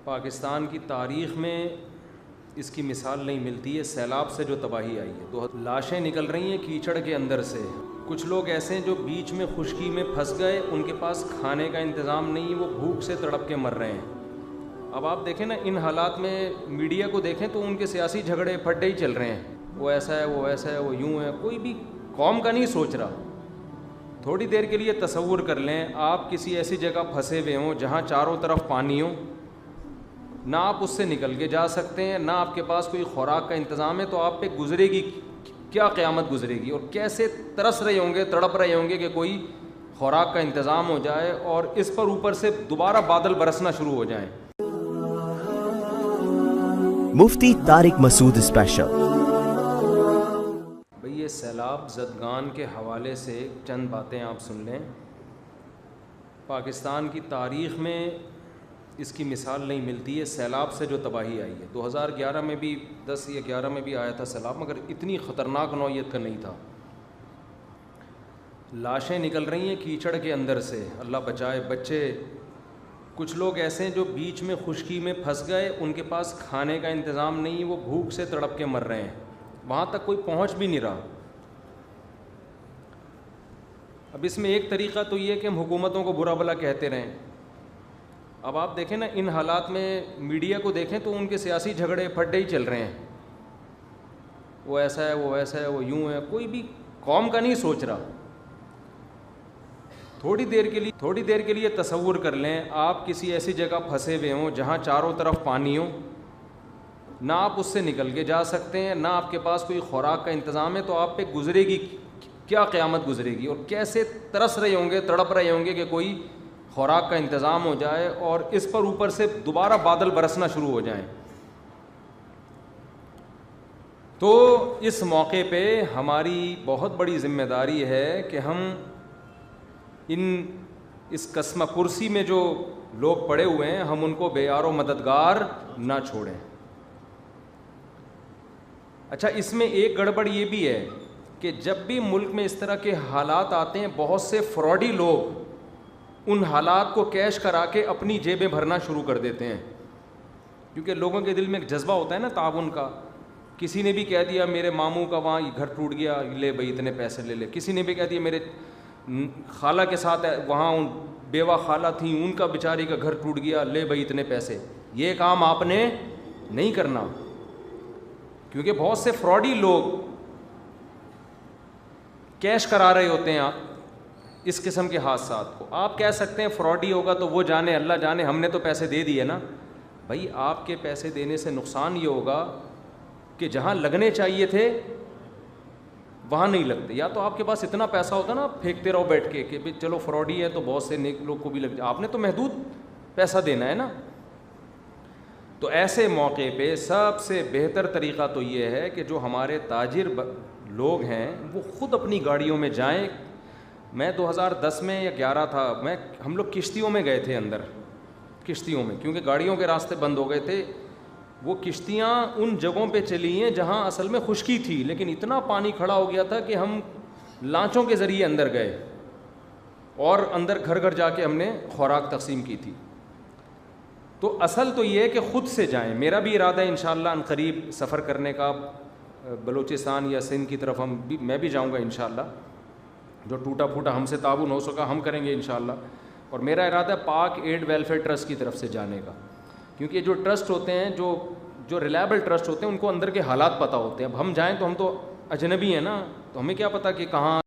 پاکستان کی تاریخ میں اس کی مثال نہیں ملتی ہے سیلاب سے جو تباہی آئی ہے. لاشیں نکل رہی ہیں کیچڑ کے اندر سے. کچھ لوگ ایسے ہیں جو بیچ میں خشکی میں پھنس گئے, ان کے پاس کھانے کا انتظام نہیں, وہ بھوک سے تڑپ کے مر رہے ہیں. اب آپ دیکھیں نا ان حالات میں میڈیا کو دیکھیں تو ان کے سیاسی جھگڑے پھڈے ہی چل رہے ہیں, وہ ایسا ہے, وہ ویسا ہے, وہ یوں ہے. کوئی بھی قوم کا نہیں سوچ رہا. تھوڑی دیر کے لیے تصور کر لیں آپ کسی ایسی جگہ پھنسے ہوئے ہوں جہاں چاروں طرف پانی ہو, نہ آپ اس سے نکل کے جا سکتے ہیں, نہ آپ کے پاس کوئی خوراک کا انتظام ہے, تو آپ پہ گزرے گی کیا قیامت گزرے گی, اور کیسے ترس رہے ہوں گے, تڑپ رہے ہوں گے کہ کوئی خوراک کا انتظام ہو جائے اور اس پر اوپر سے دوبارہ بادل برسنا شروع ہو جائیں. مفتی طارق مسعود اسپیشل. بھئی یہ سیلاب زدگان کے حوالے سے چند باتیں آپ سن لیں. پاکستان کی تاریخ میں اس کی مثال نہیں ملتی ہے سیلاب سے جو تباہی آئی ہے. 2011 میں بھی 10 یا 11 میں بھی آیا تھا سیلاب, مگر اتنی خطرناک نوعیت کا نہیں تھا. لاشیں نکل رہی ہیں کیچڑ کے اندر سے, اللہ بچائے. بچے, کچھ لوگ ایسے ہیں جو بیچ میں خشکی میں پھنس گئے, ان کے پاس کھانے کا انتظام نہیں, وہ بھوک سے تڑپ کے مر رہے ہیں, وہاں تک کوئی پہنچ بھی نہیں رہا. اب اس میں ایک طریقہ تو یہ کہ ہم حکومتوں کو برا بھلا کہتے رہیں. اب آپ دیکھیں نا ان حالات میں میڈیا کو دیکھیں تو ان کے سیاسی جھگڑے پھڈے ہی چل رہے ہیں, وہ ایسا ہے, وہ ویسا ہے, وہ یوں ہے. کوئی بھی قوم کا نہیں سوچ رہا. تھوڑی دیر کے لیے تصور کر لیں آپ کسی ایسی جگہ پھنسے ہوئے ہوں جہاں چاروں طرف پانی ہو, نہ آپ اس سے نکل کے جا سکتے ہیں, نہ آپ کے پاس کوئی خوراک کا انتظام ہے, تو آپ پہ گزرے گی کیا قیامت گزرے گی, اور کیسے ترس رہے ہوں گے, تڑپ رہے ہوں گے کہ کوئی خوراک کا انتظام ہو جائے اور اس پر اوپر سے دوبارہ بادل برسنا شروع ہو جائیں. تو اس موقع پہ ہماری بہت بڑی ذمہ داری ہے کہ ہم اس قسمہ کرسی میں جو لوگ پڑے ہوئے ہیں ہم ان کو بے یار و مددگار نہ چھوڑیں. اچھا, اس میں ایک گڑبڑ یہ بھی ہے کہ جب بھی ملک میں اس طرح کے حالات آتے ہیں بہت سے فراڈی لوگ ان حالات کو کیش کرا کے اپنی جیبیں بھرنا شروع کر دیتے ہیں, کیونکہ لوگوں کے دل میں ایک جذبہ ہوتا ہے نا تعاون کا. کسی نے بھی کہہ دیا میرے ماموں کا وہاں گھر ٹوٹ گیا, لے بھائی اتنے پیسے لے لے. کسی نے بھی کہہ دیا میرے خالہ کے ساتھ وہاں بیوہ خالہ تھیں ان کا بیچاری کا گھر ٹوٹ گیا, لے بھائی اتنے پیسے. یہ کام آپ نے نہیں کرنا, کیونکہ بہت سے فراڈی لوگ کیش کرا رہے ہوتے ہیں اس قسم کے حادثات کو. آپ کہہ سکتے ہیں فراڈی ہوگا تو وہ جانے, اللہ جانے, ہم نے تو پیسے دے دیے نا. بھائی آپ کے پیسے دینے سے نقصان یہ ہوگا کہ جہاں لگنے چاہیے تھے وہاں نہیں لگتے. یا تو آپ کے پاس اتنا پیسہ ہوتا نا, آپ پھینکتے رہو بیٹھ کے کہ چلو فراڈی ہے تو بہت سے نیک لوگ کو بھی لگ جائے, آپ نے تو محدود پیسہ دینا ہے نا. تو ایسے موقع پہ سب سے بہتر طریقہ تو یہ ہے کہ جو ہمارے تاجر لوگ ہیں وہ خود اپنی گاڑیوں میں جائیں. میں 2010 میں یا 11 تھا, ہم لوگ کشتیوں میں گئے تھے اندر, کشتیوں میں, کیونکہ گاڑیوں کے راستے بند ہو گئے تھے. وہ کشتیاں ان جگہوں پہ چلی ہیں جہاں اصل میں خشکی تھی, لیکن اتنا پانی کھڑا ہو گیا تھا کہ ہم لانچوں کے ذریعے اندر گئے اور اندر گھر گھر جا کے ہم نے خوراک تقسیم کی تھی. تو اصل تو یہ ہے کہ خود سے جائیں. میرا بھی ارادہ ہے انشاءاللہ ان قریب سفر کرنے کا, بلوچستان یا سندھ کی طرف میں بھی جاؤں گا انشاءاللہ. جو ٹوٹا پھوٹا ہم سے تعاون ہو سکا ہم کریں گے انشاءاللہ. اور میرا ارادہ ہے پاک ایڈ ویلفیئر ٹرسٹ کی طرف سے جانے کا, کیونکہ جو ٹرسٹ ہوتے ہیں جو ریلائبل ٹرسٹ ہوتے ہیں ان کو اندر کے حالات پتہ ہوتے ہیں. اب ہم جائیں تو ہم تو اجنبی ہیں نا, تو ہمیں کیا پتہ کہ کہاں